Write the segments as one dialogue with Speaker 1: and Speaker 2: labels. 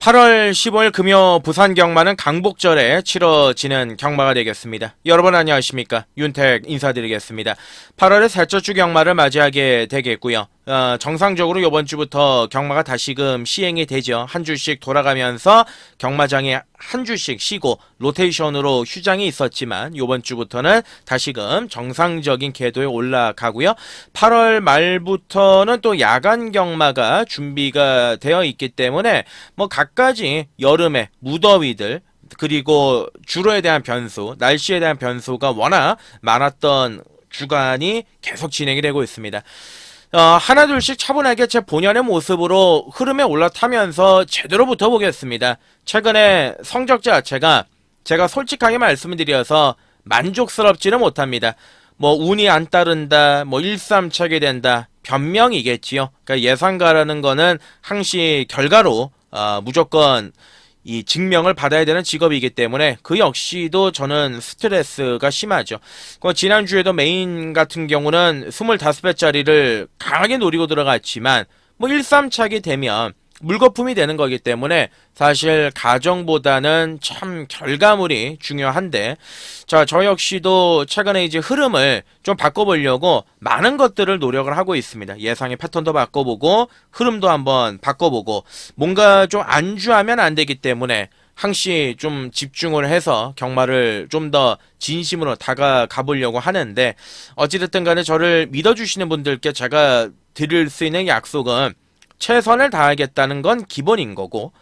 Speaker 1: 8월 15일 금요 부산 경마는 강복절에 치러지는 경마가 되겠습니다. 여러분 안녕하십니까? 윤택 인사드리겠습니다. 8월에 셋째 주 경마를 맞이하게 되겠고요. 정상적으로 이번 주부터 경마가 다시금 시행이 되죠. 한 주씩 돌아가면서 경마장에 한 주씩 쉬고 로테이션으로 휴장이 있었지만 이번 주부터는 다시금 정상적인 궤도에 올라가고요. 8월 말부터는 또 야간 경마가 준비가 되어 있기 때문에 뭐 갖가지 여름의 무더위들 그리고 주로에 대한 변수, 날씨에 대한 변수가 워낙 많았던 주간이 계속 진행이 되고 있습니다. 하나둘씩 차분하게 제 본연의 모습으로 흐름에 올라타면서 제대로 붙어보겠습니다. 최근에 성적 자체가 제가 솔직하게 말씀을 드려서 만족스럽지는 못합니다. 뭐 운이 안 따른다, 뭐 일삼차게 된다, 변명이겠지요. 그러니까 예상가라는 거는 항시 결과로 무조건 이 증명을 받아야 되는 직업이기 때문에 그 역시도 저는 스트레스가 심하죠. 지난주에도 메인 같은 경우는 25배짜리를 강하게 노리고 들어갔지만 뭐 1-3차게 되면 물거품이 되는 거기 때문에 사실 가정보다는 참 결과물이 중요한데 저 역시도 최근에 이제 흐름을 좀 바꿔보려고 많은 것들을 노력을 하고 있습니다. 예상의 패턴도 바꿔보고 흐름도 한번 바꿔보고 뭔가 좀 안주하면 안 되기 때문에 항시 좀 집중을 해서 경마를 좀 더 진심으로 다가가 보려고 하는데 어찌됐든 간에 저를 믿어주시는 분들께 제가 드릴 수 있는 약속은 최선을 다하겠다는 건 기본인 거고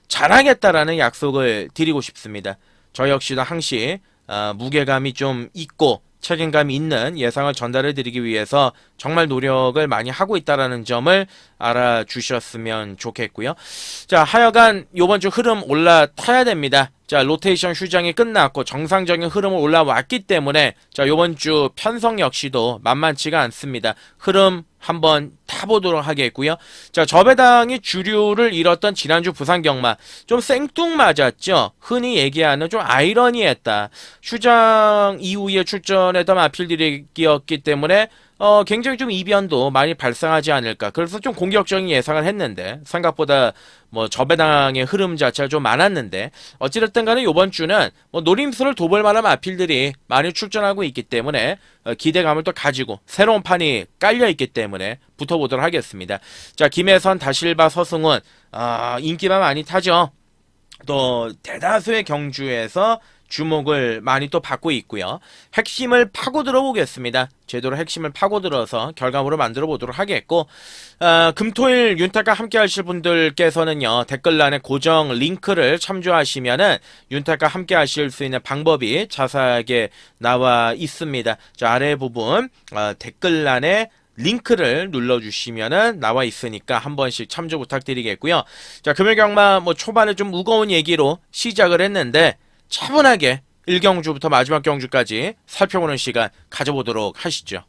Speaker 1: 잘하겠다라는 약속을 드리고 싶습니다. 저 역시도 항시 무게감이 좀 있고 책임감이 있는 예상을 전달해 드리기 위해서 정말 노력을 많이 하고 있다는 점을 알아주셨으면 좋겠고요. 자, 하여간 이번 주 흐름 올라타야 됩니다. 자, 로테이션 휴장이 끝났고 정상적인 흐름을 올라왔기 때문에 자, 이번 주 편성 역시도 만만치가 않습니다. 흐름 한번 타보도록 하겠고요. 자, 저배당이 주류를 잃었던 지난주 부산 경마 좀 생뚱맞았죠. 흔히 얘기하는 좀 아이러니했다. 휴장 이후에 출전했던 마필들이었기 때문에 굉장히 좀 이변도 많이 발생하지 않을까. 그래서 좀 공격적인 예상을 했는데 생각보다 뭐 저배당의 흐름 자체가 좀 많았는데 어찌됐든 간에 이번 주는 뭐 노림수를 돋볼 만한 마필들이 많이 출전하고 있기 때문에 기대감을 또 가지고 새로운 판이 깔려있기 때문에 붙어보도록 하겠습니다. 자, 김혜선, 다실바, 서승훈 인기만 많이 타죠. 또 대다수의 경주에서 주목을 많이 또 받고 있고요. 핵심을 파고들어 보겠습니다. 제대로 핵심을 파고들어서 결과물을 만들어 보도록 하겠고 금토일 윤택과 함께 하실 분들께서는요. 댓글란에 고정 링크를 참조하시면은 윤택과 함께 하실 수 있는 방법이 자세하게 나와 있습니다. 자, 아래 부분 댓글란에 링크를 눌러주시면은 나와 있으니까 한 번씩 참조 부탁드리겠고요. 자, 금요경마 뭐 초반에 좀 무거운 얘기로 시작을 했는데 차분하게 1경주부터 마지막 경주까지 살펴보는 시간 가져보도록 하시죠.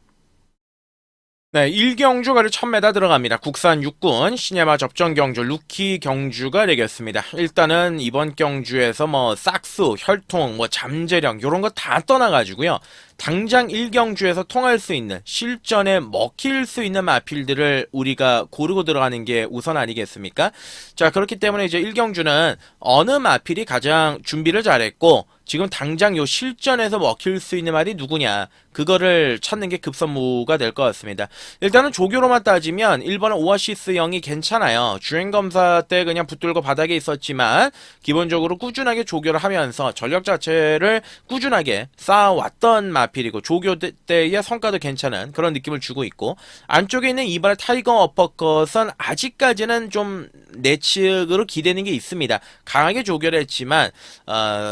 Speaker 1: 네, 1경주가 1000m 들어갑니다. 국산 육군 시네마 접전 경주 루키 경주가 되겠습니다. 일단은 이번 경주에서 뭐 싹수, 혈통, 뭐 잠재력 요런 거 다 떠나가지고요. 당장 1경주에서 통할 수 있는 실전에 먹힐 수 있는 마필들을 우리가 고르고 들어가는 게 우선 아니겠습니까? 자, 그렇기 때문에 이제 1경주는 어느 마필이 가장 준비를 잘했고 지금 당장 요 실전에서 먹힐 수 있는 말이 누구냐 그거를 찾는 게 급선무가 될 것 같습니다. 일단은 조교로만 따지면 1번은 오아시스형이 괜찮아요. 주행검사 때 그냥 붙들고 바닥에 있었지만 기본적으로 꾸준하게 조교를 하면서 전력 자체를 꾸준하게 쌓아왔던 마필이고 조교 때의 성과도 괜찮은 그런 느낌을 주고 있고 안쪽에 있는 2번의 타이거 어퍼컷은 아직까지는 좀 내측으로 기대는 게 있습니다. 강하게 조교를 했지만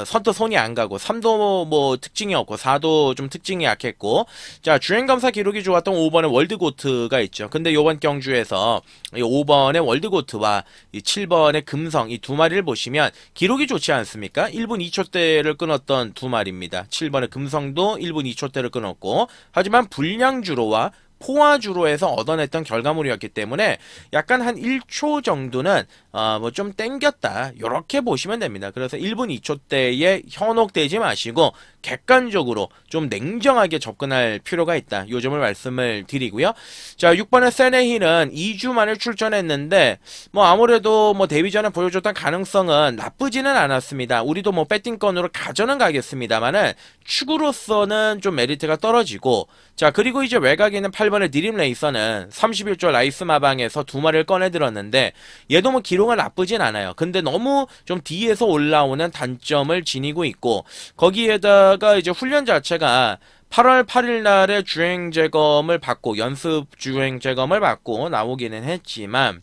Speaker 1: 선뜻 손이 안 가고 3도 뭐 특징이 없고 4도 좀 특징이 약했고 자, 주행검사 기록이 좋았던 5번의 월드고트가 있죠. 근데 요번 경주에서 이 5번의 월드고트와 이 7번의 금성 이 두 마리를 보시면 기록이 좋지 않습니까? 1분 2초대를 끊었던 두 마리입니다. 7번의 금성도 1분 2초대를 끊었고 하지만 불량주로와 포화주로 해서 얻어냈던 결과물이었기 때문에 약간 한 1초 정도는 뭐 좀 땡겼다 요렇게 보시면 됩니다. 그래서 1분 2초 대에 현혹되지 마시고 객관적으로 좀 냉정하게 접근할 필요가 있다. 요 점을 말씀을 드리고요. 자, 6번의 세네힐은 2주 만에 출전했는데 뭐 아무래도 뭐 데뷔 전에 보여줬던 가능성은 나쁘지는 않았습니다. 우리도 뭐 배팅권으로 가져는 가겠습니다만은 축구로서는 좀 메리트가 떨어지고, 자, 그리고 이제 외곽에 있는 8번의 드림 레이서는 31조 라이스 마방에서 두 마리를 꺼내들었는데 얘도 뭐 기록은 나쁘진 않아요. 근데 너무 좀 뒤에서 올라오는 단점을 지니고 있고, 거기에다가 이제 훈련 자체가 8월 8일 날에 주행 재검을 받고 연습 주행 재검을 받고 나오기는 했지만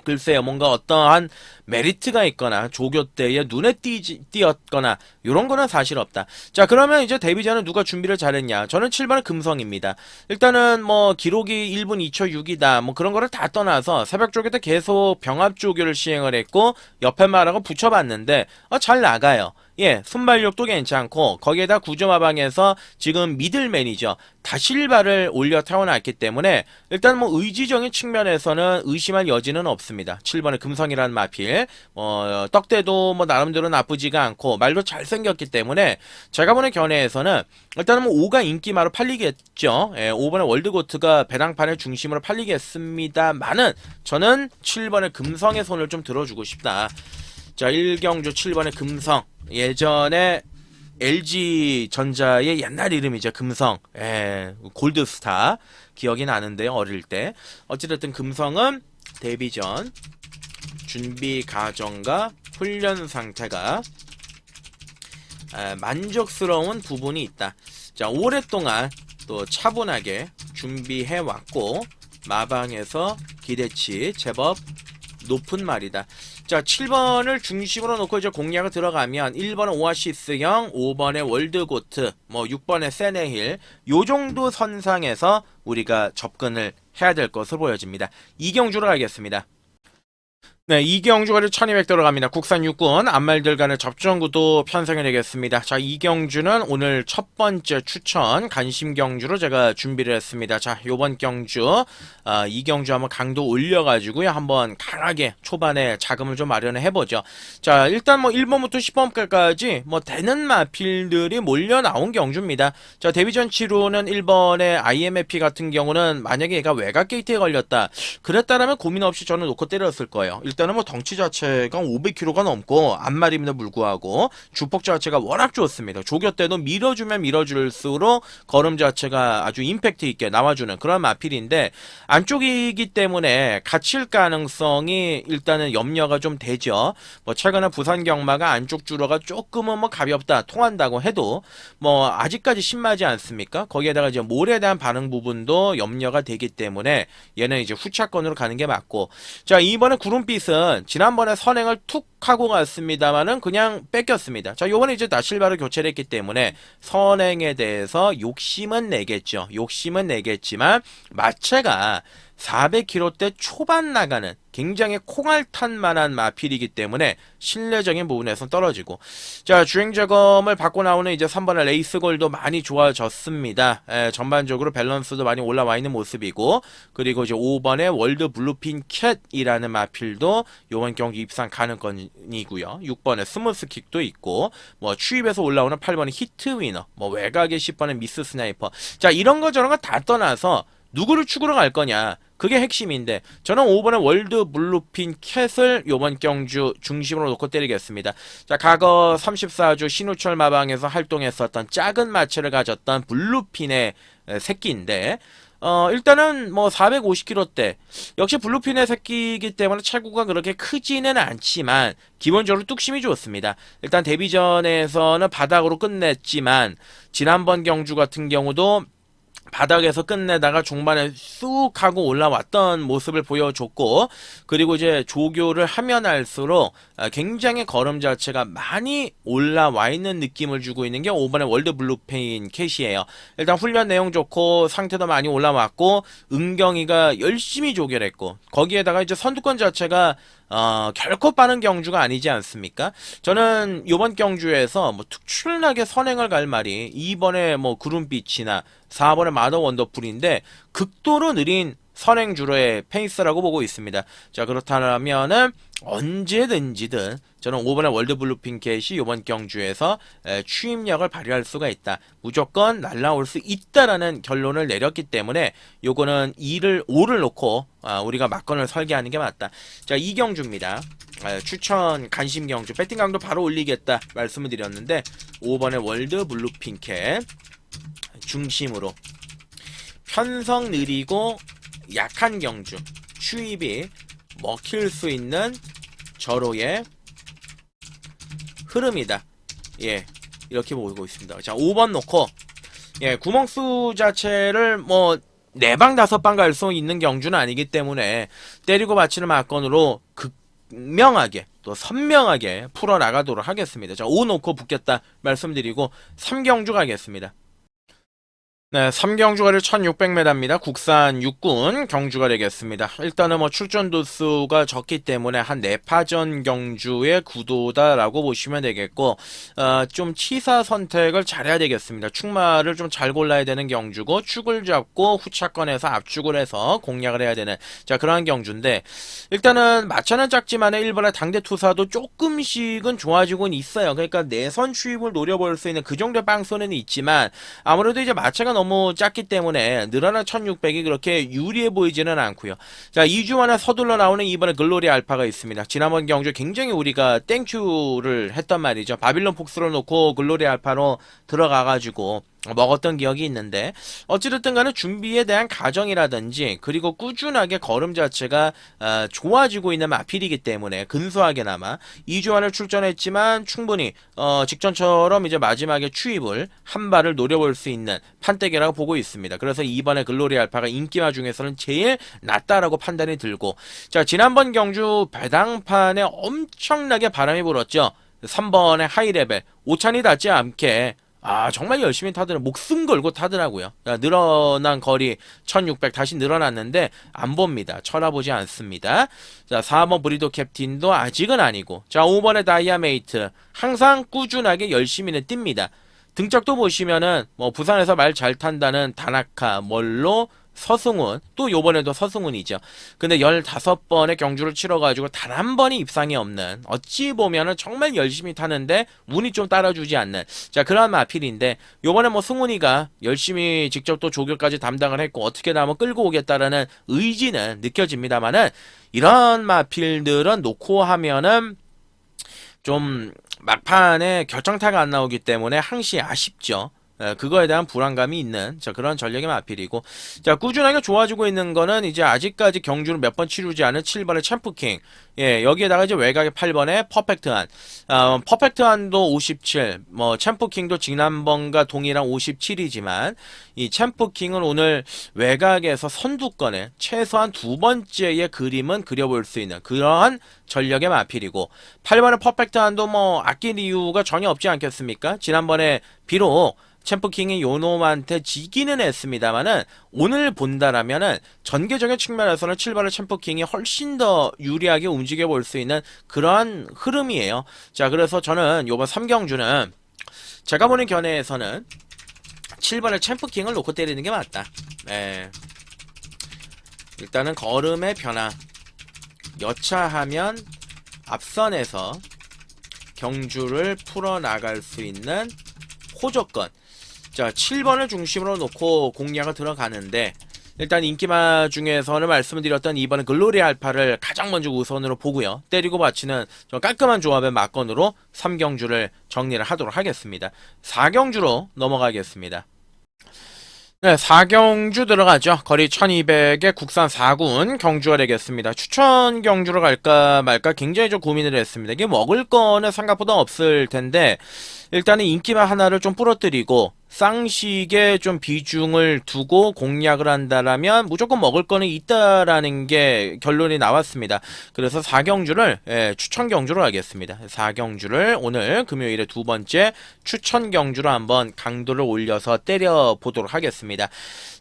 Speaker 1: 글쎄요, 뭔가 어떠한 메리트가 있거나 조교 때에 눈에 띄었거나 이런 거는 사실 없다. 자, 그러면 이제 데뷔전은 누가 준비를 잘했냐? 저는 7번의 금성입니다. 일단은 뭐 기록이 1분 2초 6이다 뭐 그런 거를 다 떠나서 새벽 조교때 계속 병합 조교를 시행을 했고 옆에 말하고 붙여봤는데 잘 나가요. 예, 순발력도 괜찮고 거기에다 구조마방에서 지금 미들맨이죠. 다실바를 올려 태워놨기 때문에 일단 뭐 의지적인 측면에서는 의심할 여지는 없습니다. 7번의 금성이라는 마필 떡대도 뭐 나름대로 나쁘지가 않고 말도 잘생겼기 때문에 제가 보는 견해에서는 일단은 뭐 5가 인기마로 팔리겠죠. 예, 5번의 월드고트가 배당판의 중심으로 팔리겠습니다만은 저는 7번의 금성의 손을 좀 들어주고 싶다. 자, 1경주 7번의 금성, 예전에 LG전자의 옛날 이름이죠. 금성, 골드스타 기억이 나는데요, 어릴 때. 어찌됐든 금성은 데뷔전 준비 과정과 훈련 상태가 만족스러운 부분이 있다. 자, 오랫동안 또 차분하게 준비해왔고 마방에서 기대치 제법 높은 말이다. 자, 7번을 중심으로 놓고 이제 공략을 들어가면 1번은 오아시스형, 5번의 월드고트, 뭐 6번의 세네힐 요 정도 선상에서 우리가 접근을 해야 될 것으로 보여집니다. 이경주로 가겠습니다. 네, 이경주가 1200 들어갑니다. 국산 육군 암말들 간의 접전구도 편성이 되겠습니다. 자, 이경주는 오늘 첫 번째 추천 간심경주로 제가 준비를 했습니다. 자, 요번 경주 이경주 한번 강도 올려가지고요, 한번 강하게 초반에 자금을 좀 마련을 해보죠. 자, 일단 뭐 1번부터 10번까지 뭐 되는 마필들이 몰려 나온 경주입니다. 자, 데뷔전 치로는 1번의 IMFP 같은 경우는 만약에 얘가 외곽 게이트에 걸렸다 그랬다라면 고민 없이 저는 놓고 때렸을 거예요. 일단은 뭐 덩치 자체가 500kg가 넘고 앞말임에도 불구하고 주폭 자체가 워낙 좋습니다. 조교 때도 밀어주면 밀어줄수록 걸음 자체가 아주 임팩트 있게 나와주는 그런 마필인데 안쪽이기 때문에 갇힐 가능성이 일단은 염려가 좀 되죠. 뭐 최근에 부산 경마가 안쪽 주로가 조금은 뭐 가볍다 통한다고 해도 뭐 아직까지 신마지 않습니까? 거기에다가 이제 몰에 대한 반응 부분도 염려가 되기 때문에 얘는 이제 후차권으로 가는 게 맞고, 자, 이번에 구름빛은 지난번에 선행을 툭 하고 갔습니다만은 그냥 뺏겼습니다. 자, 요번에 이제 나실바를 교체를 했기 때문에 선행에 대해서 욕심은 내겠죠. 욕심은 내겠지만 마체가 400km대 초반 나가는 굉장히 콩알탄만한 마필이기 때문에 신뢰적인 부분에서 떨어지고, 자, 주행 점검을 받고 나오는 이제 3번의 레이스골도 많이 좋아졌습니다. 전반적으로 밸런스도 많이 올라와 있는 모습이고, 그리고 이제 5번의 월드 블루핀 캣이라는 마필도 요번 경기 입상 가능성이고요. 6번의 스무스킥도 있고, 뭐 추입에서 올라오는 8번의 히트 위너, 뭐 외곽의 10번의 미스 스나이퍼. 자, 이런 거 저런 거 다 떠나서 누구를 축으로 갈 거냐, 그게 핵심인데 저는 5번의 월드 블루핀 캣을 요번 경주 중심으로 놓고 때리겠습니다. 자, 과거 34주 신우철 마방에서 활동했었던 작은 마체를 가졌던 블루핀의 새끼인데 일단은 뭐 450kg대 역시 블루핀의 새끼이기 때문에 체구가 그렇게 크지는 않지만 기본적으로 뚝심이 좋습니다. 일단 데뷔전에서는 바닥으로 끝냈지만 지난번 경주 같은 경우도 바닥에서 끝내다가 중반에 쑥 하고 올라왔던 모습을 보여줬고, 그리고 이제 조교를 하면 할수록 굉장히 걸음 자체가 많이 올라와 있는 느낌을 주고 있는 게 5번의 월드 블루페인 캣이에요. 일단 훈련 내용 좋고 상태도 많이 올라왔고 은경이가 열심히 조결했고 거기에다가 이제 선두권 자체가 결코 빠른 경주가 아니지 않습니까? 저는 이번 경주에서 뭐 특출나게 선행을 갈 말이 2번에 뭐 구름빛이나 4번에 마더 원더풀인데 극도로 느린 선행주로의 페이스라고 보고 있습니다. 자, 그렇다면은 언제든지든 저는 5번의 월드 블루핑켓이 이번 경주에서 추임력을 발휘할 수가 있다. 무조건 날라올 수 있다라는 결론을 내렸기 때문에 요거는 2를 5를 놓고 우리가 막건을 설계하는 게 맞다. 자, 이 경주입니다. 추천 관심 경주 배팅 강도 바로 올리겠다 말씀을 드렸는데 5번의 월드 블루핑켓 중심으로 편성 느리고 약한 경주 추입이 먹힐 수 있는 저로의 흐름이다. 예, 이렇게 보고 있습니다. 자, 5번 놓고 예, 구멍수 자체를 뭐 4방 5방 갈 수 있는 경주는 아니기 때문에 때리고 받치는 막건으로 극명하게 또 선명하게 풀어나가도록 하겠습니다. 자, 5 놓고 붙겠다 말씀드리고 3경주 가겠습니다. 네, 3경주거리 1600m입니다. 국산 육군 경주가 되겠습니다. 일단은 뭐 출전 도수가 적기 때문에 한 4파전 경주의 구도다라고 보시면 되겠고, 좀 치사 선택을 잘해야 되겠습니다. 축마를 좀 잘 골라야 되는 경주고, 축을 잡고 후차권에서 압축을 해서 공략을 해야 되는, 자, 그러한 경주인데, 일단은 마차는 작지만은 1번의 당대 투사도 조금씩은 좋아지곤 있어요. 그러니까 내선 추입을 노려볼 수 있는 그 정도의 빵소는 있지만, 아무래도 이제 마차가 너무 작기 때문에 늘어난 1600이 그렇게 유리해 보이지는 않고요. 자, 2주 만에 서둘러 나오는 이번에 글로리 알파가 있습니다. 지난번 경주 굉장히 우리가 땡큐를 했단 말이죠. 바빌론 폭스를 놓고 글로리 알파로 들어가가지고 먹었던 기억이 있는데 어찌됐든 간에 준비에 대한 가정이라든지 그리고 꾸준하게 걸음 자체가 좋아지고 있는 마필이기 때문에 근소하게나마 2주 안을 출전했지만 충분히 직전처럼 이제 마지막에 추입을 한 발을 노려볼 수 있는 판때기라고 보고 있습니다. 그래서 이번에 글로리 알파가 인기마 중에서는 제일 낫다라고 판단이 들고 자 지난번 경주 배당판에 엄청나게 바람이 불었죠. 3번의 하이레벨 오찬이 닿지 않게 정말 열심히 타더라. 목숨 걸고 타더라고요. 늘어난 거리 1600 다시 늘어났는데 안 봅니다. 쳐다보지 않습니다. 자, 4번 브리도 캡틴도 아직은 아니고 자, 5번의 다이아메이트 항상 꾸준하게 열심히는 뜁니다. 등짝도 보시면은 뭐 부산에서 말 잘 탄다는 다나카, 멀로, 서승훈 또 요번에도 서승훈이죠. 근데 15번의 경주를 치러가지고 단 한 번이 입상이 없는 어찌 보면은 정말 열심히 타는데 운이 좀 따라주지 않는 자 그런 마필인데 요번에 뭐 승훈이가 열심히 직접 또 조교까지 담당을 했고 어떻게든 한번 끌고 오겠다라는 의지는 느껴집니다만은 이런 마필들은 놓고 하면은 좀 막판에 결정타가 안 나오기 때문에 항시 아쉽죠. 그거에 대한 불안감이 있는 그런 전력의 마필이고 자 꾸준하게 좋아지고 있는 거는 이제 아직까지 경주를 몇 번 치르지 않은 7번의 챔프킹 예 여기에다가 이제 외곽의 8번의 퍼펙트한 퍼펙트한도 57 뭐 챔프킹도 지난번과 동일한 57이지만 이 챔프킹은 오늘 외곽에서 선두권에 최소한 두 번째의 그림은 그려볼 수 있는 그러한 전력의 마필이고 8번의 퍼펙트한도 뭐 아낄 이유가 전혀 없지 않겠습니까? 지난번에 비록 챔프킹이 요놈한테 지기는 했습니다만은 오늘 본다라면은 전개적인 측면에서는 7번의 챔프킹이 훨씬 더 유리하게 움직여 볼 수 있는 그러한 흐름이에요. 자, 그래서 저는 요번 3경주는 제가 보는 견해에서는 7번의 챔프킹을 놓고 때리는 게 맞다. 네. 일단은 걸음의 변화. 여차하면 앞선에서 경주를 풀어나갈 수 있는 호조건. 자, 7번을 중심으로 놓고 공략을 들어가는데 일단 인기마 중에서는 말씀을 드렸던 2번은 글로리 알파를 가장 먼저 우선으로 보고요. 때리고 받치는 좀 깔끔한 조합의 막건으로 3경주를 정리를 하도록 하겠습니다. 4경주로 넘어가겠습니다. 네, 4경주 들어가죠. 거리 1200의 국산 4군 경주가 되겠습니다. 추천 경주로 갈까 말까 굉장히 좀 고민을 했습니다. 이게 먹을 거는 생각보다 없을 텐데 일단은 인기만 하나를 좀 부러뜨리고 쌍식에 좀 비중을 두고 공략을 한다라면 무조건 먹을 거는 있다라는 게 결론이 나왔습니다. 그래서 4경주를 추천 경주로 하겠습니다. 4경주를 오늘 금요일에 두 번째 추천 경주로 한번 강도를 올려서 때려 보도록 하겠습니다.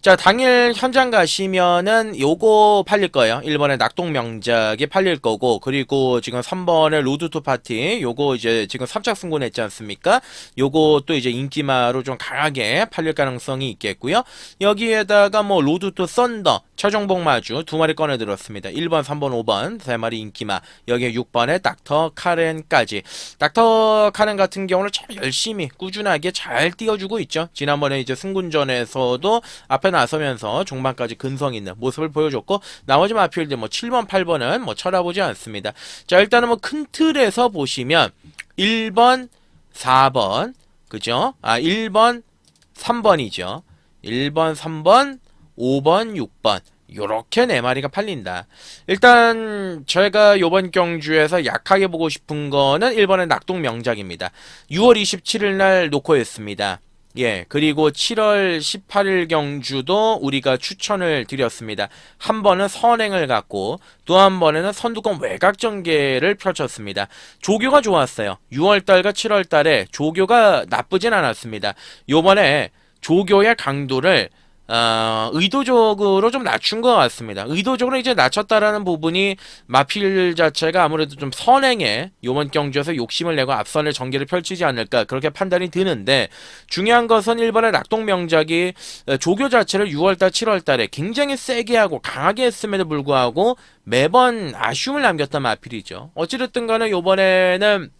Speaker 1: 자, 당일 현장 가시면은 요거 팔릴 거예요. 1번에 낙동명작이 팔릴 거고, 그리고 지금 3번에 로드 투 파티, 요거 이제 지금 3착 승부냈지 않습니까? 요거 또 이제 인기마로 좀 강하게 팔릴 가능성이 있겠고요. 여기에다가 뭐 로드 투 썬더, 최종복 마주 두 마리 꺼내 들었습니다. 1번, 3번, 5번 세 마리 인기마. 여기에 6번에 닥터 카렌까지. 닥터 카렌 같은 경우는 참 열심히 꾸준하게 잘 띄워주고 있죠. 지난번에 이제 승군전에서도 앞에 나서면서 종반까지 근성 있는 모습을 보여줬고, 나머지 마필들 뭐 7번, 8번은 뭐 쳐다보지 않습니다. 자, 일단은 뭐 큰 틀에서 보시면 1번, 4번, 그죠? 1번, 3번이죠. 1번, 3번, 5번, 6번. 요렇게 네 마리가 팔린다. 일단 제가 요번 경주에서 약하게 보고 싶은 거는 1번의 낙동명작입니다. 6월 27일 날 놓고 했습니다. 예, 그리고 7월 18일 경주도 우리가 추천을 드렸습니다. 한 번은 선행을 갖고 또 한 번에는 선두권 외곽 전개를 펼쳤습니다. 조교가 좋았어요. 6월달과 7월달에 조교가 나쁘진 않았습니다. 요번에 조교의 강도를 의도적으로 좀 낮춘 것 같습니다. 의도적으로 이제 낮췄다라는 부분이 마필 자체가 아무래도 좀 선행에 요번 경주에서 욕심을 내고 앞선의 전개를 펼치지 않을까 그렇게 판단이 드는데, 중요한 것은 1번의 낙동명작이 조교 자체를 6월달 7월달에 굉장히 세게 하고 강하게 했음에도 불구하고 매번 아쉬움을 남겼던 마필이죠. 어찌됐든 간에 요번에는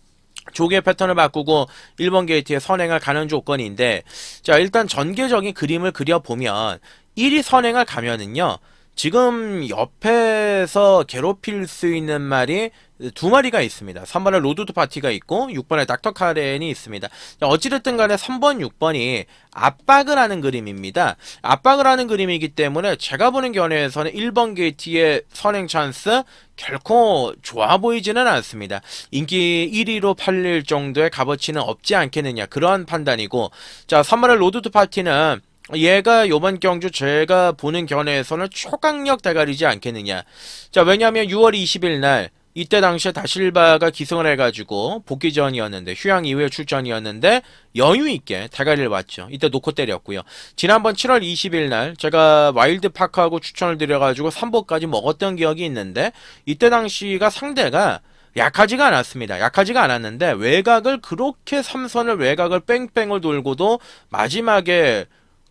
Speaker 1: 조개 패턴을 바꾸고 1번 게이트에 선행을 가는 조건인데, 자, 일단 전개적인 그림을 그려보면 1위 선행을 가면은요, 지금 옆에서 괴롭힐 수 있는 말이 두 마리가 있습니다. 3번에 로드 투 파티가 있고 6번에 닥터 카렌이 있습니다. 어찌됐든 간에 3번, 6번이 압박을 하는 그림입니다. 압박을 하는 그림이기 때문에 제가 보는 견해에서는 1번 게이트의 선행 찬스 결코 좋아 보이지는 않습니다. 인기 1위로 팔릴 정도의 값어치는 없지 않겠느냐, 그러한 판단이고, 자, 3번의 로드 투 파티는 얘가 요번 경주 제가 보는 견해에서는 초강력 대가리지 않겠느냐. 자, 왜냐하면 6월 20일 날 이때 당시에 다실바가 기승을 해가지고 복귀전이었는데, 휴양 이후에 출전이었는데 여유있게 대가리를 왔죠. 이때 놓고 때렸고요. 지난번 7월 20일 날 제가 와일드파크하고 추천을 드려가지고 3보까지 먹었던 기억이 있는데, 이때 당시가 상대가 약하지가 않았습니다. 약하지가 않았는데 외곽을 그렇게 3선을 외곽을 뺑뺑을 돌고도 마지막에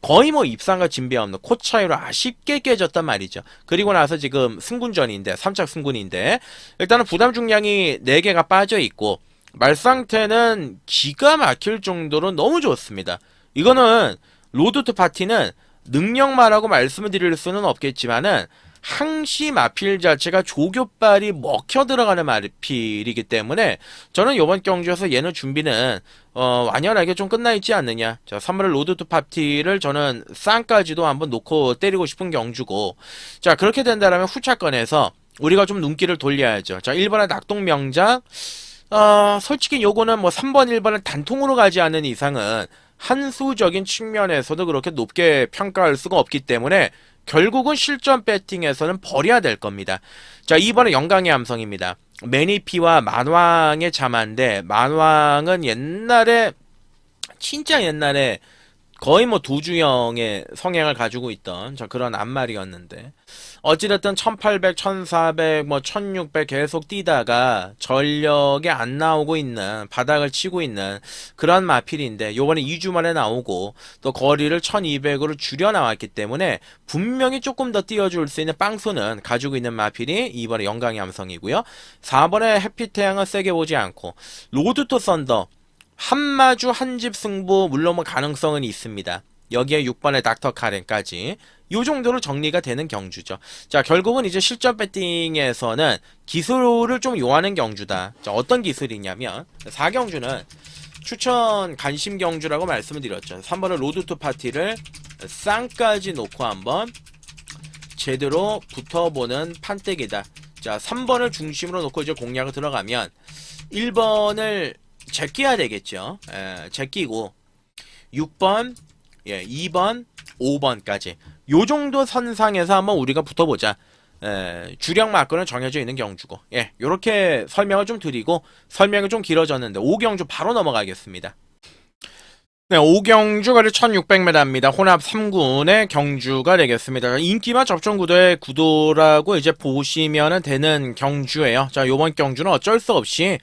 Speaker 1: 거의 뭐 입상과 진배 없는 코 차이로 아쉽게 깨졌단 말이죠. 그리고 나서 지금 승군전인데, 3착 승군인데, 일단은 부담 중량이 4개가 빠져 있고 말 상태는 기가 막힐 정도로 너무 좋습니다. 이거는 로드 투 파티는 능력만하고 말씀을 드릴 수는 없겠지만은 항시 마필 자체가 조교빨이 먹혀 들어가는 마필이기 때문에 저는 이번 경주에서 얘는 준비는 완연하게 좀 끝나 있지 않느냐. 자, 3번의 로드 투 파티를 저는 쌍까지도 한번 놓고 때리고 싶은 경주고, 자, 그렇게 된다면 후차권에서 우리가 좀 눈길을 돌려야죠. 자, 1번의 낙동명작, 솔직히 요거는 뭐 3번, 1번을 단통으로 가지 않는 이상은 한수적인 측면에서도 그렇게 높게 평가할 수가 없기 때문에 결국은 실전 배팅에서는 버려야 될 겁니다. 자, 2번은 영광의 함성입니다. 매니피와 만왕의 자만데, 만왕은 옛날에, 진짜 옛날에 거의 뭐 도주형의 성향을 가지고 있던 그런 앞말이었는데, 어찌됐든 1800, 1400, 뭐 1600 계속 뛰다가 전력에 안 나오고 있는, 바닥을 치고 있는 그런 마필인데, 요번에 2주 만에 나오고 또 거리를 1200으로 줄여 나왔기 때문에 분명히 조금 더 띄워줄 수 있는 빵수는 가지고 있는 마필이 2번에 영광의 함성이고요. 4번에 해피태양은 세게 보지 않고, 로드 투 썬더 한마주 한집 승부 물론 뭐 가능성은 있습니다. 여기에 6번의 닥터 카렌까지 요 정도로 정리가 되는 경주죠. 자, 결국은 이제 실전 배팅에서는 기술을 좀 요하는 경주다. 자, 어떤 기술이냐면 4경주는 추천 관심 경주라고 말씀을 드렸죠. 3번의 로드 투 파티를 쌍까지 놓고 한번 제대로 붙어보는 판때기다. 자, 3번을 중심으로 놓고 이제 공략을 들어가면 1번을 제끼야 되겠죠. 제끼고 6번, 예, 2번, 5번까지. 요 정도 선상에서 한번 우리가 붙어보자. 주력 막건은 정해져 있는 경주고. 예, 요렇게 설명을 좀 드리고, 설명이 좀 길어졌는데, 5경주 바로 넘어가겠습니다. 네, 5경주가 1600m입니다. 혼합 3군의 경주가 되겠습니다. 인기만 접종 구도의 구도라고 이제 보시면 되는 경주예요. 자, 요번 경주는 어쩔 수 없이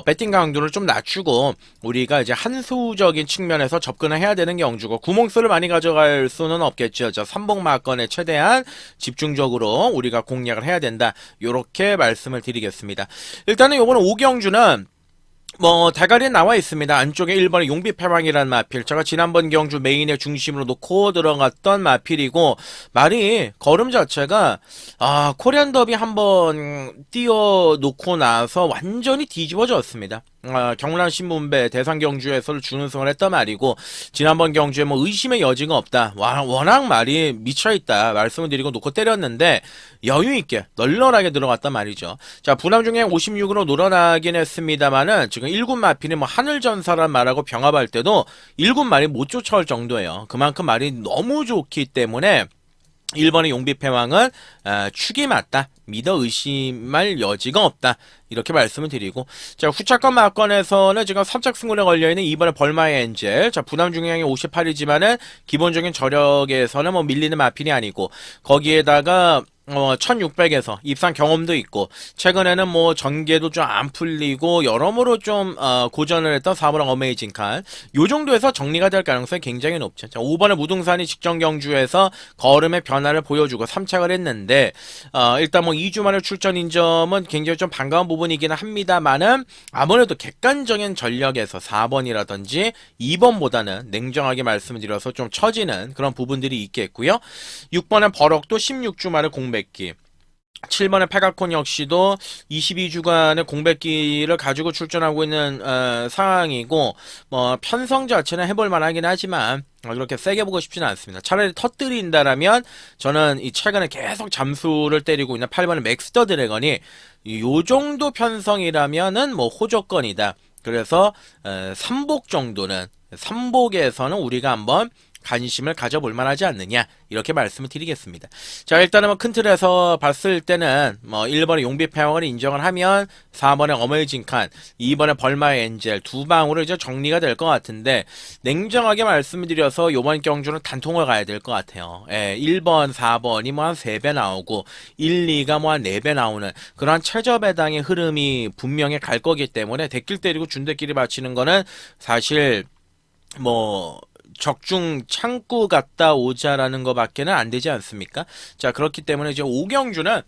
Speaker 1: 배팅 강도를 좀 낮추고 우리가 이제 한수적인 측면에서 접근을 해야 되는 경주고, 구멍수를 많이 가져갈 수는 없겠죠. 자, 삼복막건에 최대한 집중적으로 우리가 공략을 해야 된다. 요렇게 말씀을 드리겠습니다. 일단은 요번 5경주는 대가리에 나와 있습니다. 안쪽에 1번의 용비패왕이라는 마필. 제가 지난번 경주 메인의 중심으로 놓고 들어갔던 마필이고, 말이, 걸음 자체가, 코리안 더비 한번 띄워놓고 나서 완전히 뒤집어졌습니다. 경남 신문배 대상 경주에서 준우승을 했단 말이고, 지난번 경주에 의심의 여지가 없다. 워낙 말이 미쳐있다. 말씀을 드리고 놓고 때렸는데, 여유있게, 널널하게 들어갔단 말이죠. 자, 부남 중에 56으로 늘어나긴 했습니다만은, 지금 1군 마필이 하늘전사란 말하고 병합할 때도 1군 말이 못 쫓아올 정도예요. 그만큼 말이 너무 좋기 때문에, 1번의 용비패왕은 축이 맞다. 믿어 의심할 여지가 없다. 이렇게 말씀을 드리고, 자, 후차권 막건에서는 지금 3짝 승군에 걸려있는 2번의 벌마의 엔젤. 자, 부담 중량이 58이지만은 기본적인 저력에서는 밀리는 마필이 아니고, 거기에다가 1600에서 입상 경험도 있고, 최근에는 전개도 좀 안 풀리고 여러모로 좀 고전을 했던 4번의 어메이징 칸, 요 정도에서 정리가 될 가능성이 굉장히 높죠. 자, 5번의 무등산이 직전 경주에서 걸음의 변화를 보여주고 3착을 했는데, 일단 2주 만에 출전인 점은 굉장히 좀 반가운 부분이기는 합니다만은, 아무래도 객관적인 전력에서 4번이라든지 2번보다는 냉정하게 말씀드려서 좀 처지는 그런 부분들이 있겠고요. 6번의 버럭도 16주 만에 공백기, 7번의 페가콘 역시도 22주간의 공백기를 가지고 출전하고 있는 상황이고, 편성 자체는 해볼만 하긴 하지만 그렇게 세게 보고 싶지는 않습니다. 차라리 터뜨린다라면 저는 이 최근에 계속 잠수를 때리고 있는 8번의 맥스터 드래건이 요 정도 편성이라면은 호조건이다. 그래서 3복 정도는, 3복에서는 우리가 한번 관심을 가져볼 만하지 않느냐, 이렇게 말씀을 드리겠습니다. 자, 일단은 큰 틀에서 봤을 때는 1번의 용비패왕을 인정을 하면 4번의 어메이징 칸, 2번의 벌마의 엔젤 두 방으로 이제 정리가 될 것 같은데, 냉정하게 말씀을 드려서 요번 경주는 단통을 가야 될 것 같아요. 1번, 4번이 한 3배 나오고 1, 2가 한 4배 나오는 그런 최저배당의 흐름이 분명히 갈 거기 때문에, 대길 때리고 준대끼리 바치는 거는 사실 적중 창구 갔다 오자라는 거밖에는 안 되지 않습니까? 자, 그렇기 때문에 이제 5경주는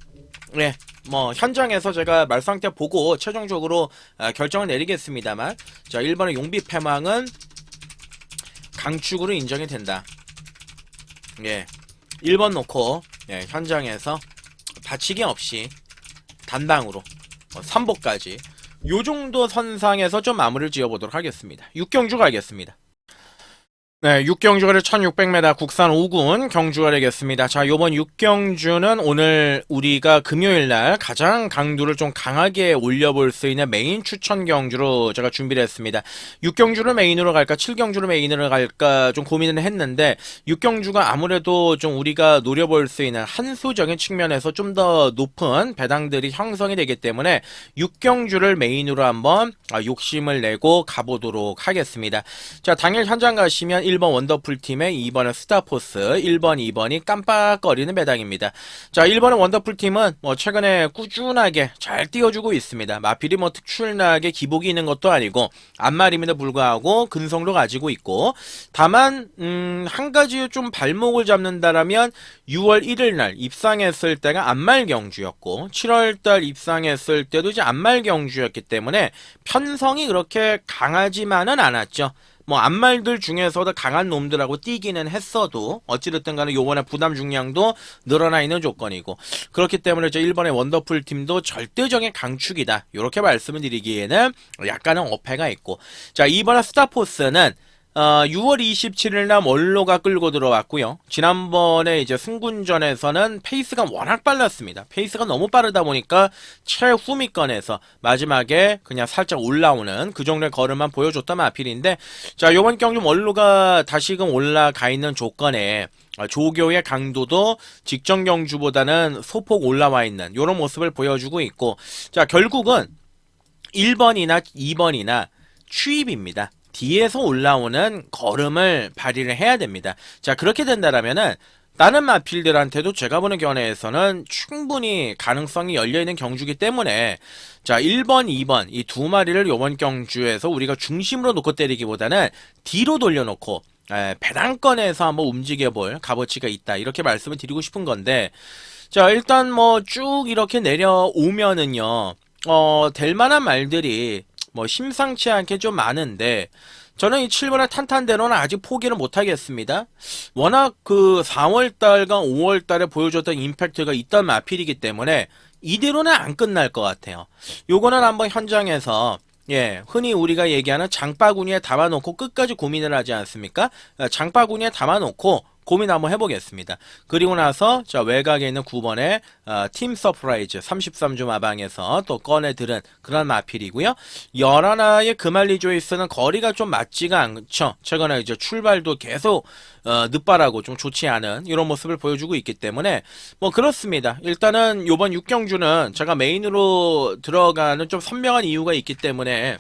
Speaker 1: 현장에서 제가 말상태 보고 최종적으로 결정을 내리겠습니다만, 자, 1번의 용비패망은 강축으로 인정이 된다. 1번 놓고 현장에서 다치기 없이 단방으로 3복까지 요 정도 선상에서 좀 마무리를 지어보도록 하겠습니다. 6경주 가겠습니다. 네, 6경주가 1600m 국산 5군 경주가 되겠습니다. 자, 요번 6경주는 오늘 우리가 금요일날 가장 강도를 좀 강하게 올려볼 수 있는 메인 추천 경주로 제가 준비를 했습니다. 6경주를 메인으로 갈까 7경주를 메인으로 갈까 좀 고민을 했는데, 6경주가 아무래도 좀 우리가 노려볼 수 있는 한수적인 측면에서 좀 더 높은 배당들이 형성이 되기 때문에 6경주를 메인으로 한번 욕심을 내고 가보도록 하겠습니다. 자, 당일 현장 가시면 1번 원더풀팀의 2번은 스타포스, 1번, 2번이 깜빡거리는 배당입니다. 자, 1번의 원더풀팀은 최근에 꾸준하게 잘 띄워주고 있습니다. 마필이 특출나게 기복이 있는 것도 아니고 앞말임에도 불구하고 근성도 가지고 있고, 다만 한 가지 좀 발목을 잡는다라면 6월 1일 날 입상했을 때가 앞말 경주였고, 7월달 입상했을 때도 이제 앞말 경주였기 때문에 편성이 그렇게 강하지만은 않았죠. 앞말들 중에서도 강한 놈들하고 뛰기는 했어도 어찌됐든 간에 요번에 부담 중량도 늘어나 있는 조건이고, 그렇기 때문에 이제 1번의 원더풀 팀도 절대적인 강축이다, 요렇게 말씀을 드리기에는 약간은 어폐가 있고, 자, 2번의 스타포스는 6월 27일 날 원로가 끌고 들어왔고요. 지난번에 이제 승군전에서는 페이스가 워낙 빨랐습니다. 페이스가 너무 빠르다 보니까 최후미권에서 마지막에 그냥 살짝 올라오는 그 정도의 걸음만 보여줬던 마필인데, 자, 요번 경주 원로가 다시금 올라가 있는 조건에 조교의 강도도 직전 경주보다는 소폭 올라와 있는 이런 모습을 보여주고 있고, 자, 결국은 1번이나 2번이나 추입입니다. 뒤에서 올라오는 걸음을 발휘를 해야 됩니다. 자, 그렇게 된다라면은 다른 마필들한테도 제가 보는 견해에서는 충분히 가능성이 열려있는 경주기 때문에, 자, 1번, 2번 이 두 마리를 이번 경주에서 우리가 중심으로 놓고 때리기보다는 뒤로 돌려놓고 배당권에서 한번 움직여볼 값어치가 있다, 이렇게 말씀을 드리고 싶은 건데, 자, 일단 뭐 쭉 이렇게 내려오면은요, 될 만한 말들이 뭐 심상치 않게 좀 많은데, 저는 이 7번의 탄탄대로는 아직 포기를 못하겠습니다. 워낙 그 4월달과 5월달에 보여줬던 임팩트가 있던 마필이기 때문에 이대로는 안 끝날 것 같아요. 요거는 한번 현장에서, 예, 흔히 우리가 얘기하는 장바구니에 담아놓고 끝까지 고민을 하지 않습니까? 장바구니에 담아놓고 고민 한번 해보겠습니다. 그리고 나서 자, 외곽에 있는 9번의 팀 서프라이즈 33주 마방에서 또 꺼내들은 그런 마필이고요. 11화의 금알리 조이스는 거리가 좀 맞지가 않죠. 최근에 이제 출발도 계속 늦바라고 좀 좋지 않은 이런 모습을 보여주고 있기 때문에 뭐 그렇습니다. 일단은 요번 6경주는 제가 메인으로 들어가는 좀 선명한 이유가 있기 때문에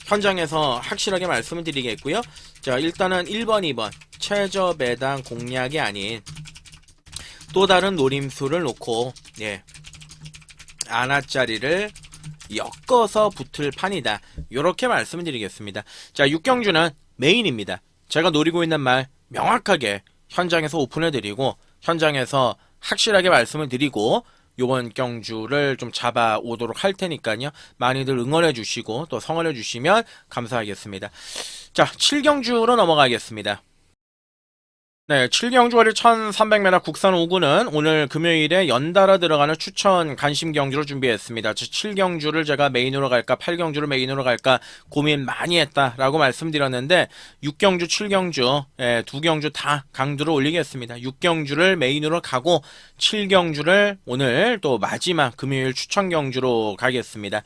Speaker 1: 현장에서 확실하게 말씀을 드리겠고요. 자, 일단은 1번, 2번 최저 배당 공략이 아닌 또 다른 노림수를 놓고, 예, 아나짜리를 엮어서 붙을 판이다, 요렇게 말씀을 드리겠습니다. 자, 6경주는 메인입니다. 제가 노리고 있는 말 명확하게 현장에서 오픈해드리고 현장에서 확실하게 말씀을 드리고 요번 경주를 좀 잡아오도록 할 테니까요. 많이들 응원해 주시고 또 성원해 주시면 감사하겠습니다. 자, 7경주로 넘어가겠습니다. 네, 7경주거리 1300m 국산 5구는 오늘 금요일에 연달아 들어가는 추천 간심 경주를 준비했습니다. 7경주를 제가 메인으로 갈까 8경주를 메인으로 갈까 고민 많이 했다라고 말씀드렸는데 6경주 7경주 두 경주 다 강도를 올리겠습니다. 6경주를 메인으로 가고 7경주를 오늘 또 마지막 금요일 추천 경주로 가겠습니다.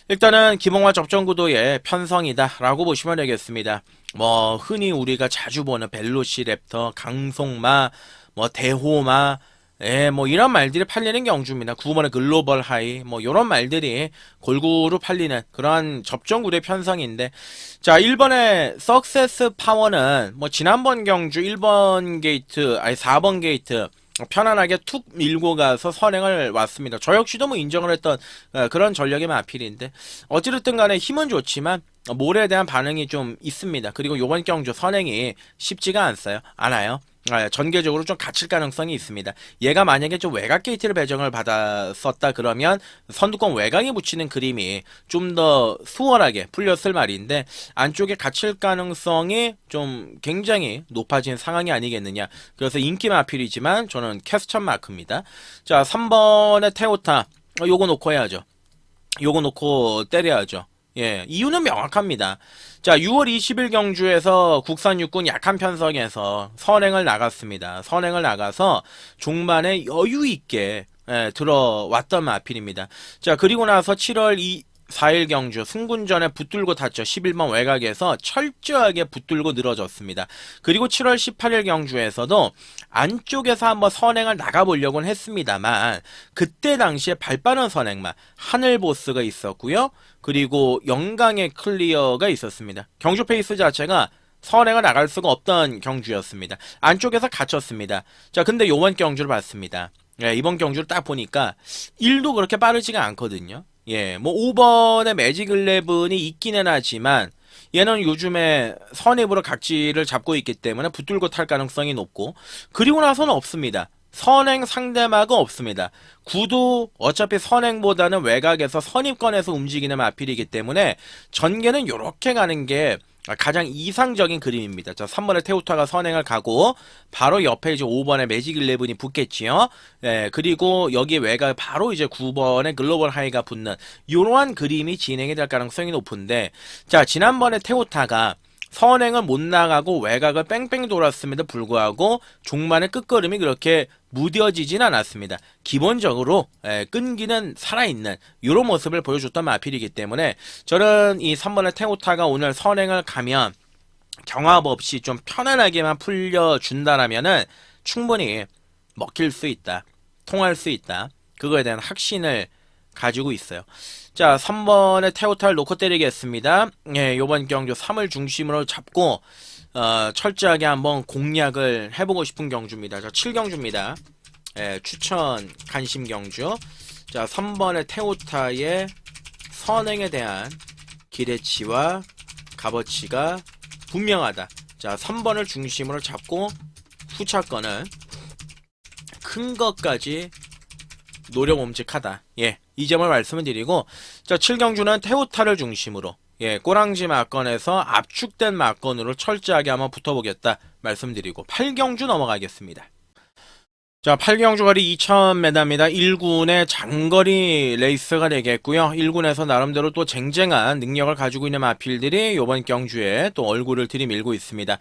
Speaker 1: 일단은 기봉화 접전구도의 편성이다 라고 보시면 되겠습니다. 뭐 흔히 우리가 자주 보는 벨로시랩터, 강송마, 뭐 대호마, 뭐 이런 말들이 팔리는 경주입니다. 9번의 글로벌 하이, 뭐 이런 말들이 골고루 팔리는 그러한 접전구도의 편성인데, 자, 1번의 석세스 파워는 뭐 지난번 경주 1번 게이트, 아니 4번 게이트 편안하게 툭 밀고 가서 선행을 왔습니다. 저 역시도 뭐 인정을 했던 그런 전력의 마필인데, 어찌됐든 간에 힘은 좋지만 몰에 대한 반응이 좀 있습니다. 그리고 요번 경주 선행이 쉽지가 않아요. 전개적으로 좀 갇힐 가능성이 있습니다. 얘가 만약에 좀 외곽 게이트를 배정을 받았었다 그러면 선두권 외곽에 붙이는 그림이 좀 더 수월하게 풀렸을 말인데, 안쪽에 갇힐 가능성이 좀 굉장히 높아진 상황이 아니겠느냐. 그래서 인기 마필이지만 저는 캐스천 마크입니다. 자, 3번의 테오타, 요거 놓고 해야죠. 요거 놓고 때려야죠. 예, 이유는 명확합니다. 자, 6월 20일 경주에서 국산 육군 약한 편성에서 선행을 나갔습니다. 선행을 나가서 종반에 여유있게 들어왔던 마필입니다. 자, 그리고 나서 7월 4일 경주 승군전에 붙들고 탔죠. 11번 외곽에서 철저하게 붙들고 늘어졌습니다. 그리고 7월 18일 경주에서도 안쪽에서 한번 선행을 나가보려고는 했습니다만 그때 당시에 발빠른 선행만 하늘보스가 있었고요. 그리고 영광의 클리어가 있었습니다. 경주 페이스 자체가 선행을 나갈 수가 없던 경주였습니다. 안쪽에서 갇혔습니다. 자, 근데 요번 경주를 봤습니다. 예, 이번 경주를 딱 보니까 1도 그렇게 빠르지가 않거든요. 예, 뭐 5번의 매직 11이 있기는 하지만 얘는 요즘에 선입으로 각지를 잡고 있기 때문에 붙들고 탈 가능성이 높고, 그리고 나서는 없습니다. 선행 상대마가 없습니다. 구도 어차피 선행보다는 외곽에서 선입권에서 움직이는 마필이기 때문에 전개는 요렇게 가는 게 가장 이상적인 그림입니다. 자, 3번의 테우타가 선행을 가고 바로 옆에 이제 5번의 매직 11이 붙겠지요. 예, 그리고 여기 외곽 바로 이제 9번의 글로벌 하이가 붙는 이러한 그림이 진행이 될 가능성이 높은데, 자, 지난번에 테우타가 선행을 못 나가고 외곽을 뺑뺑 돌았음에도 불구하고 종만의 끝걸음이 그렇게 무뎌지진 않았습니다. 기본적으로 끈기는 살아있는 이런 모습을 보여줬던 마필이기 때문에 저는 이 3번의 테오타가 오늘 선행을 가면 경합 없이 좀 편안하게만 풀려준다라면은 충분히 먹힐 수 있다. 통할 수 있다. 그거에 대한 확신을 가지고 있어요. 자, 3번의 테오타를 놓고 때리겠습니다. 예, 요번 경주 3을 중심으로 잡고 철저하게 한번 공략을 해보고 싶은 경주입니다. 자, 7경주입니다. 예, 추천 간심 경주. 자, 3번의 테오타의 선행에 대한 기대치와 값어치가 분명하다. 자, 3번을 중심으로 잡고 후차권은 큰 것까지 노려봄직하다. 예, 이 점을 말씀을 드리고, 자, 7경주는 테오타를 중심으로 꼬랑지 막건에서 압축된 막건으로 철저하게 한번 붙어보겠다 말씀드리고 8경주 넘어가겠습니다. 자, 8경주 거리 2000m입니다. 1군의 장거리 레이스가 되겠고요. 1군에서 나름대로 또 쟁쟁한 능력을 가지고 있는 마필들이 이번 경주에 또 얼굴을 들이밀고 있습니다.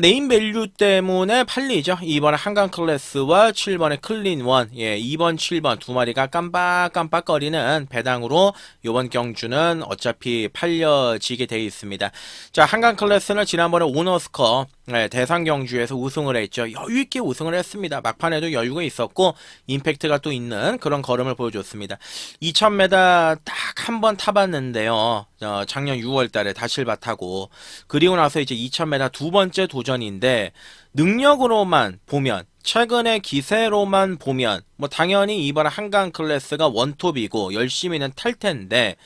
Speaker 1: 네임 밸류 때문에 팔리죠. 2번의 한강 클래스와 7번의 클린원, 2번, 7번 두 마리가 깜빡깜빡거리는 배당으로 이번 경주는 어차피 팔려지게 되어 있습니다. 자, 한강 클래스는 지난번에 오너스컵 대상 경주에서 우승을 했죠. 여유있게 우승을 했습니다. 막판에도 여유가 있었고 임팩트가 또 있는 그런 걸음을 보여줬습니다. 2000m 딱 한 번 타봤는데요. 작년 6월달에 다실바 타고 그리고 나서 이제 2000m 두 번째 도전인데 능력으로만 보면 최근의 기세로만 보면 뭐 당연히 이번 한강 클래스가 원톱이고 열심히는 탈 텐데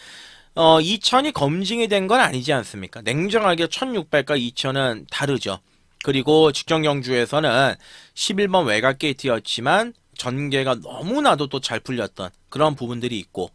Speaker 1: 2000이 검증이 된 건 아니지 않습니까? 냉정하게 1600과 2000은 다르죠. 그리고 직전 경주에서는 11번 외곽 게이트였지만 전개가 너무나도 또 잘 풀렸던 그런 부분들이 있고,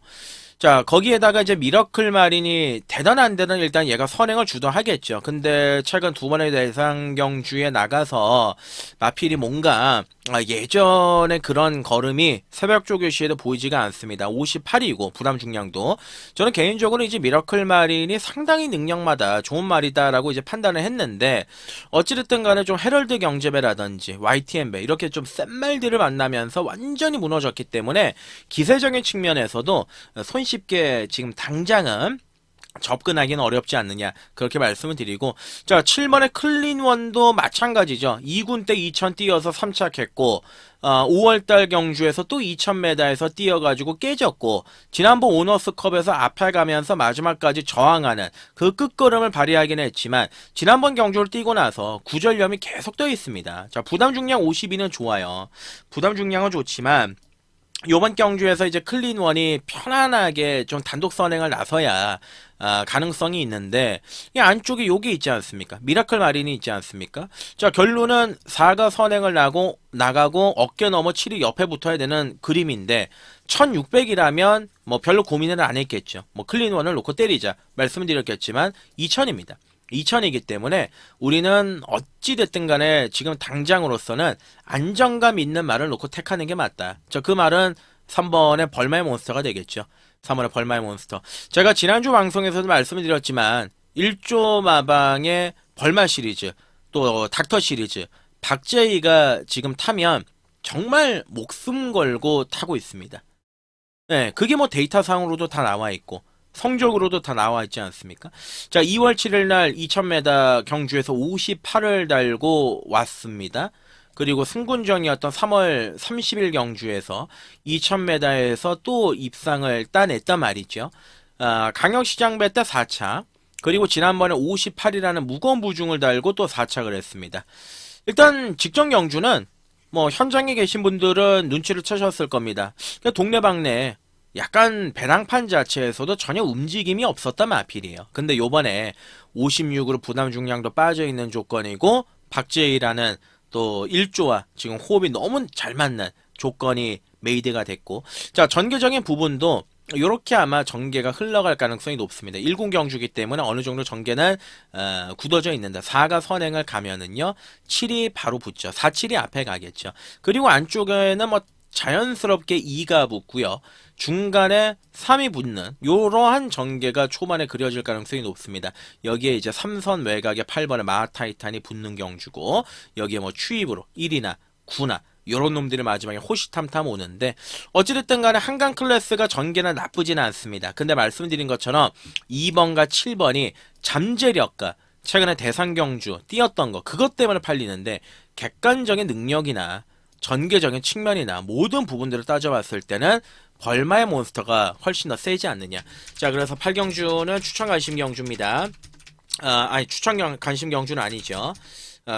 Speaker 1: 자, 거기에다가 이제 미러클 마린이 대단한 데는 일단 얘가 선행을 주도하겠죠. 근데 최근 두 번의 대상 경주에 나가서 마필이 뭔가 예전에 그런 걸음이 새벽 조교시에도 보이지가 않습니다. 58이고 부담 중량도 저는 개인적으로 이제 미러클 마린이 상당히 능력마다 좋은 말이다라고 이제 판단을 했는데 어찌됐든 간에 좀 헤럴드 경제배라든지 YTM배 이렇게 좀 센 말들을 만나면서 완전히 무너졌기 때문에 기세적인 측면에서도 손쉽게 지금 당장은 접근하기는 어렵지 않느냐 그렇게 말씀을 드리고, 자, 7번의 클린원도 마찬가지죠. 2군 때 2000 뛰어서 3착했고 5월달 경주에서 또 2000m에서 뛰어가지고 깨졌고 지난번 오너스컵에서 앞에 가면서 마지막까지 저항하는 그 끝걸음을 발휘하긴 했지만 지난번 경주를 뛰고 나서 구절염이 계속 떠 있습니다. 자, 부담 중량 52는 좋아요. 부담 중량은 좋지만 요번 경주에서 이제 클린원이 편안하게 좀 단독 선행을 나서야 가능성이 있는데 이 안쪽에 요게 있지 않습니까? 미라클 마린이 있지 않습니까? 자, 결론은 4가 선행을 나가고 어깨 넘어 7이 옆에 붙어야 되는 그림인데 1600이라면 뭐 별로 고민을 안 했겠죠. 뭐 클린원을 놓고 때리자 말씀드렸겠지만 2000입니다. 2000이기 때문에 우리는 어찌됐든 간에 지금 당장으로서는 안정감 있는 말을 놓고 택하는 게 맞다. 그 말은 3번의 벌마의 몬스터가 되겠죠. 3번의 벌마의 몬스터. 제가 지난주 방송에서도 말씀을 드렸지만 1조 마방의 벌마 시리즈 또 닥터 시리즈 박제이가 지금 타면 정말 목숨 걸고 타고 있습니다. 네, 그게 뭐 데이터상으로도 다 나와 있고 성적으로도 다 나와 있지 않습니까? 자, 2월 7일 날 2000m 경주에서 58을 달고 왔습니다. 그리고 승군전이었던 3월 30일 경주에서 2000m에서 또 입상을 따냈단 말이죠. 강역시장배 때 4착, 그리고 지난번에 58이라는 무거운 부중을 달고 또 4착을 했습니다. 일단 직전 경주는 뭐 현장에 계신 분들은 눈치를 채셨을 겁니다. 동네방네 약간 배낭판 자체에서도 전혀 움직임이 없었단 마필이에요. 근데 요번에 56으로 부담 중량도 빠져있는 조건이고 박제이라는 또 1조와 지금 호흡이 너무 잘 맞는 조건이 메이드가 됐고, 자, 전개적인 부분도 요렇게 아마 전개가 흘러갈 가능성이 높습니다. 1군 경주기 때문에 어느 정도 전개는 굳어져 있는데 4가 선행을 가면은요 7이 바로 붙죠. 4, 7이 앞에 가겠죠. 그리고 안쪽에는 뭐 자연스럽게 2가 붙고요. 중간에 3이 붙는 이러한 전개가 초반에 그려질 가능성이 높습니다. 여기에 이제 3선 외곽에 8번의 마하타이탄이 붙는 경주고 여기에 뭐 추입으로 1이나 9나 요런 놈들이 마지막에 호시탐탐 오는데 어찌됐든 간에 한강 클래스가 전개는 나쁘지는 않습니다. 근데 말씀드린 것처럼 2번과 7번이 잠재력과 최근에 대상경주 뛰었던 거 그것 때문에 팔리는데 객관적인 능력이나 전개적인 측면이나 모든 부분들을 따져봤을 때는 벌마의 몬스터가 훨씬 더 세지 않느냐. 자, 그래서 8경주는 추천 관심 경주입니다. 아니 추천 관심 경주는 아니죠.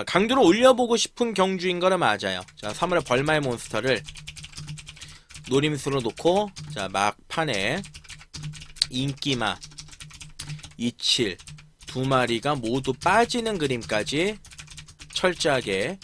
Speaker 1: 강도를 올려보고 싶은 경주인 거는 맞아요. 자, 3월에 벌마의 몬스터를 노림수로 놓고 자 막판에 인기마 27 두 마리가 모두 빠지는 그림까지 철저하게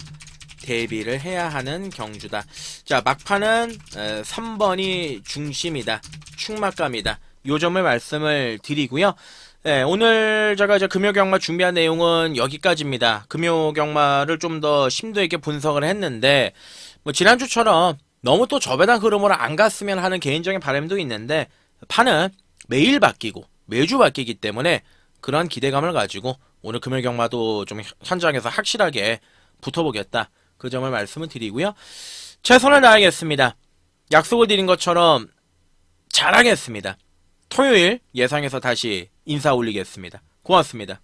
Speaker 1: 대비를 해야 하는 경주다. 자, 막판은 3번이 중심이다. 충막감이다. 요 점을 말씀을 드리고요. 네, 오늘 제가 이제 금요경마 준비한 내용은 여기까지입니다. 금요경마를 좀 더 심도 있게 분석을 했는데 뭐 지난주처럼 너무 또 저배당 흐름으로 안 갔으면 하는 개인적인 바람도 있는데 판은 매일 바뀌고 매주 바뀌기 때문에 그런 기대감을 가지고 오늘 금요경마도 좀 현장에서 확실하게 붙어보겠다. 그 점을 말씀을 드리고요. 최선을 다하겠습니다. 약속을 드린 것처럼 잘하겠습니다. 토요일 예상해서 다시 인사 올리겠습니다. 고맙습니다.